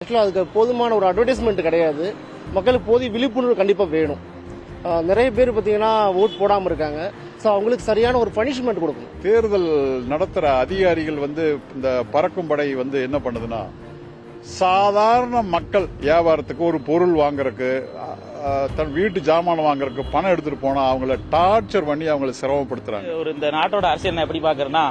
ஆக்சுவலாக அதுக்கு போதுமான ஒரு அட்வர்டைஸ்மெண்ட் கிடையாது. மக்களுக்கு போதிய விழிப்புணர்வு கண்டிப்பாக வேணும். நிறைய பேர் பார்த்தீங்கன்னா ஓட் போடாமல் இருக்காங்க. ஸோ அவங்களுக்கு சரியான ஒரு பனிஷ்மெண்ட் கொடுக்கணும். தேர்தல் நடத்துகிற அதிகாரிகள் இந்த பறக்கும் படை என்ன பண்ணுதுன்னா, சாதாரண மக்கள் வியாபாரத்துக்கு ஒரு பொருள் வாங்குறதுக்கு, தன் வீட்டு ஜாமான் வாங்குறதுக்கு பணம் எடுத்துட்டு போனா அவங்கள டார்ச்சர் பண்ணி அவங்கள சிரமப்படுத்துறாங்க. இந்த நாட்டோட அரசியல் எப்படி பாக்குறேன்னா,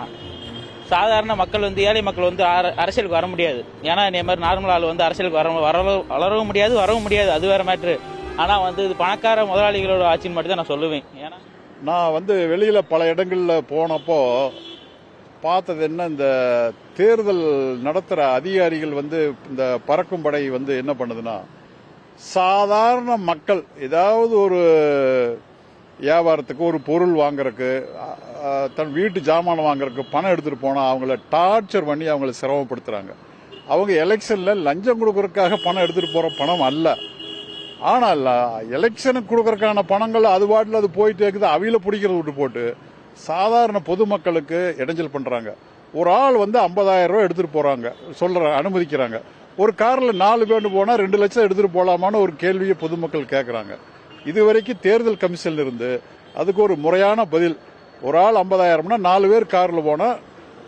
சாதாரண மக்கள் ஏழை மக்கள் அரசியலுக்கு வர முடியாது. ஏன்னா இதே மாதிரி நார்மல் ஆள் அரசியலுக்கு வளரவும் முடியாது, வரவும் முடியாது, அது வேற மேட்ரு. ஆனா இது பணக்கார முதலாளிகளோட ஆட்சின்னு மட்டும் தான் நான் சொல்லுவேன். ஏன்னா நான் வெளியில பல இடங்கள்ல போனப்போ பார்த்தது என்ன, இந்த தேர்தல் நடத்துற அதிகாரிகள் இந்த பறக்கும் படை என்ன பண்ணுதுன்னா, சாதாரண மக்கள் ஏதாவது ஒரு வியாபாரத்துக்கு ஒரு பொருள் வாங்குறதுக்கு, தன் வீட்டு ஜாமான் வாங்குறதுக்கு பணம் எடுத்துட்டு போனா அவங்கள டார்ச்சர் பண்ணி அவங்கள சிரமப்படுத்துறாங்க. அவங்க எலெக்ஷன்ல லஞ்சம் கொடுக்கறதுக்காக பணம் எடுத்துட்டு போற பணம் அல்ல. ஆனால் எலெக்ஷனுக்கு கொடுக்கறதுக்கான பணங்கள் அது பாட்டில் அது போயிட்டு இருக்குது. அவையில பிடிக்கிறத விட்டு போட்டு சாதாரண பொதுமக்களுக்கு இடைஞ்சல் பண்றாங்க. ஒரு ஆள் 50,000 ரூபாய் எடுத்துட்டு போறாங்க, அனுமதிக்கிறாங்க. ஒரு கார்ல 4 பேர் போனா 2 லட்சம் எடுத்துட்டு போலாமான்னு ஒரு கேள்வியை பொதுமக்கள் கேட்கறாங்க. இதுவரைக்கும் தேர்தல் கமிஷன்ல இருந்து அதுக்கு ஒரு முறையான பதில், ஒரு ஆள் 50,000 4 பேர் கார்ல போனா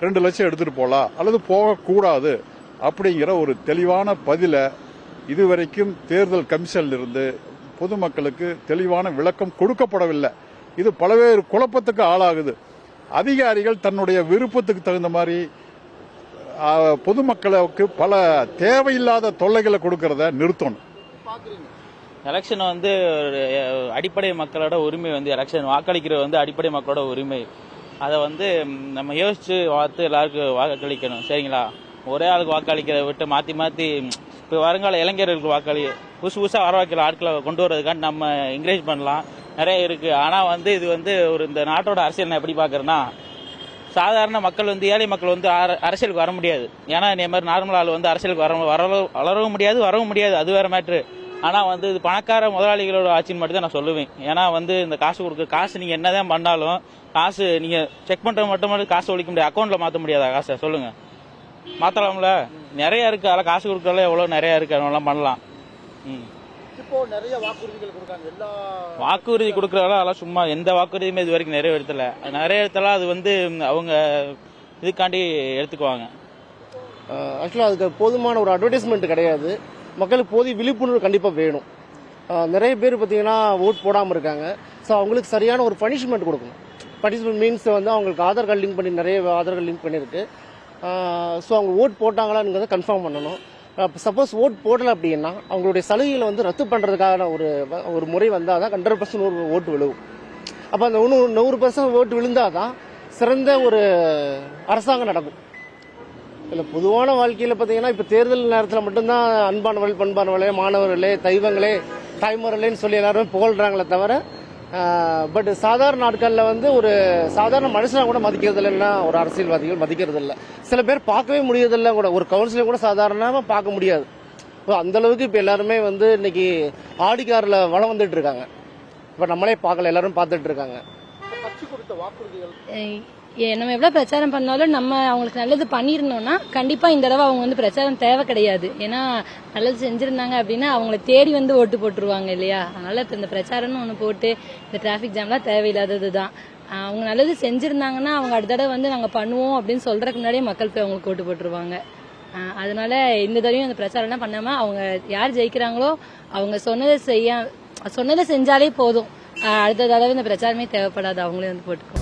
2 லட்சம் எடுத்துட்டு போலாம் அல்லது போகக்கூடாது அப்படிங்கிற ஒரு தெளிவான பதில இதுவரைக்கும் தேர்தல் கமிஷன்ல இருந்து பொதுமக்களுக்கு தெளிவான விளக்கம் கொடுக்கப்படவில்லை. இது பல்வேறு குழப்பத்துக்கு ஆளாகுது. அதிகாரிகள் தன்னுடைய விருப்பத்துக்கு தகுந்த மாதிரி பொதுமக்களுக்கு பல தேவையில்லாத தொல்லைகளை கொடுக்கறத நிறுத்தணும். எலெக்ஷன் அடிப்படை மக்களோட உரிமை. எலெக்ஷன் வாக்களிக்கிறது அடிப்படை மக்களோட உரிமை. அதை நம்ம யோசிச்சு பார்த்து எல்லாருக்கும் வாக்களிக்கணும். சரிங்களா? ஒரே ஆளுக்கு வாக்களிக்கிறத விட்டு மாத்தி மாத்தி இப்போ வருங்கால இளைஞர்களுக்கு புதுசா வர வைக்கிற ஆட்களை கொண்டு வரதுக்காண்டி நம்ம என்கரேஜ் பண்ணலாம், நிறைய இருக்கு. ஆனா இது இந்த நாட்டோட அரசியல் நான் எப்படி பாக்குறேன்னா, சாதாரண மக்கள் ஏழை மக்கள் அரசியலுக்கு வர முடியாது. ஏன்னா இதே மாதிரி நார்மல் ஆள் அரசியலுக்கு வளரவும் முடியாது, வரவும் முடியாது, அது வேற மேட்ரு. ஆனா இது பணக்கார முதலாளிகளோட ஆட்சின்னு மட்டும் தான் நான் சொல்லுவேன். ஏன்னா இந்த காசு நீங்க என்னதான் பண்ணாலும் காசு நீங்க செக் பண்றது மட்டும் காசு ஒழிக்க முடியாது. அக்கௌண்ட்ல மாத்த முடியாதா காசை? சொல்லுங்க, மாத்தலாம்ல? நிறைய இருக்கு, அதெல்லாம் காசு கொடுக்கறதுல எவ்வளவு நிறைய இருக்கு, அதெல்லாம் பண்ணலாம். இப்போ நிறைய வாக்குறுதிகள் கொடுக்காங்க. வாக்குறுதி கொடுக்கறதால அதெல்லாம் சும்மா எந்த வாக்குறுதியுமே இது வரைக்கும் நிறைவேற்றல. நிறைய இடத்துல அது அவங்க இதுக்காண்டி எடுத்துக்குவாங்க. ஆக்சுவலாக அதுக்கு போதுமான ஒரு அட்வர்டைஸ்மெண்ட் கிடையாது. மக்களுக்கு போதிய விழிப்புணர்வு கண்டிப்பாக வேணும். நிறைய பேர் பார்த்தீங்கன்னா ஓட் போடாமல் இருக்காங்க. ஸோ அவங்களுக்கு சரியான ஒரு பனிஷ்மெண்ட் கொடுக்கணும். பனிஷ்மெண்ட் மீன்ஸ் அவங்களுக்கு ஆதார் கார்டு லிங்க் பண்ணி, நிறைய ஆதார் கார்டு லிங்க் பண்ணியிருக்கு. ஸோ அவங்க ஓட் போட்டாங்களான்னு கன்ஃபார்ம் பண்ணணும். சப்போஸ் ஓட் போடலை அப்படின்னா அவங்களுடைய சலுகைகளை ரத்து பண்ணுறதுக்கான ஒரு முறை வந்தால் தான் 100% ஓட்டு விழுவும். அப்போ அந்த 100% ஓட்டு விழுந்தால் தான் சிறந்த ஒரு அரசாங்கம் நடக்கும். இல்லை, பொதுவான வாழ்க்கையில் பார்த்தீங்கன்னா இப்போ தேர்தல் நேரத்தில் மட்டும்தான் அன்பானவர்கள், பண்பானவர்களே, மாணவர்களே, தெய்வங்களே, தாய்மார்களேன்னு சொல்லி எல்லாருமே புகழ்றாங்களே தவிர, பட் சாதாரண நாட்களில் ஒரு சாதாரண மனுஷனா கூட மதிக்கிறது இல்லைன்னா ஒரு அரசியல்வாதிகள் மதிக்கிறது இல்லை. சில பேர் பார்க்கவே முடியறதில்ல கூட, ஒரு கவுன்சிலர் கூட சாதாரணமாக பார்க்க முடியாது. அந்த அளவுக்கு இப்போ எல்லாருமே இன்னைக்கு ஆடிக்காரில் வளம் வந்துட்டு இருக்காங்க. இப்போ நம்மளே பார்க்கல, எல்லாரும் பார்த்துட்டு இருக்காங்க. கட்சி கொடுத்த வாக்குறுதிகள் நம்ம எவ்வளவு பிரச்சாரம் பண்ணாலும் நம்ம அவங்களுக்கு நல்லது பண்ணிருந்தோம்னா கண்டிப்பா இந்த தடவை அவங்க பிரச்சாரம் தேவை கிடையாது. ஏன்னா நல்லது செஞ்சிருந்தாங்க அப்படின்னா அவங்களை தேடி ஓட்டு போட்டுருவாங்க இல்லையா? அதனால இப்ப இந்த பிரச்சாரம்னு ஒண்ணு போட்டு இந்த டிராபிக் ஜாம்லாம் தேவையில்லாததுதான். அவங்க நல்லது செஞ்சிருந்தாங்கன்னா அவங்க அடுத்த தடவை நாங்க பண்ணுவோம் அப்படின்னு சொல்றதுக்கு முன்னாடியே மக்கள் போய் அவங்களுக்கு ஓட்டு போட்டுருவாங்க. அதனால இந்த தடவையும் அந்த பிரச்சாரம்லாம் பண்ணாம அவங்க யார் ஜெயிக்கிறாங்களோ அவங்க சொன்னதை செஞ்சாலே போதும். அடுத்த தடவை இந்த பிரச்சாரமே தேவைப்படாது, அவங்களே போட்டுக்கோ.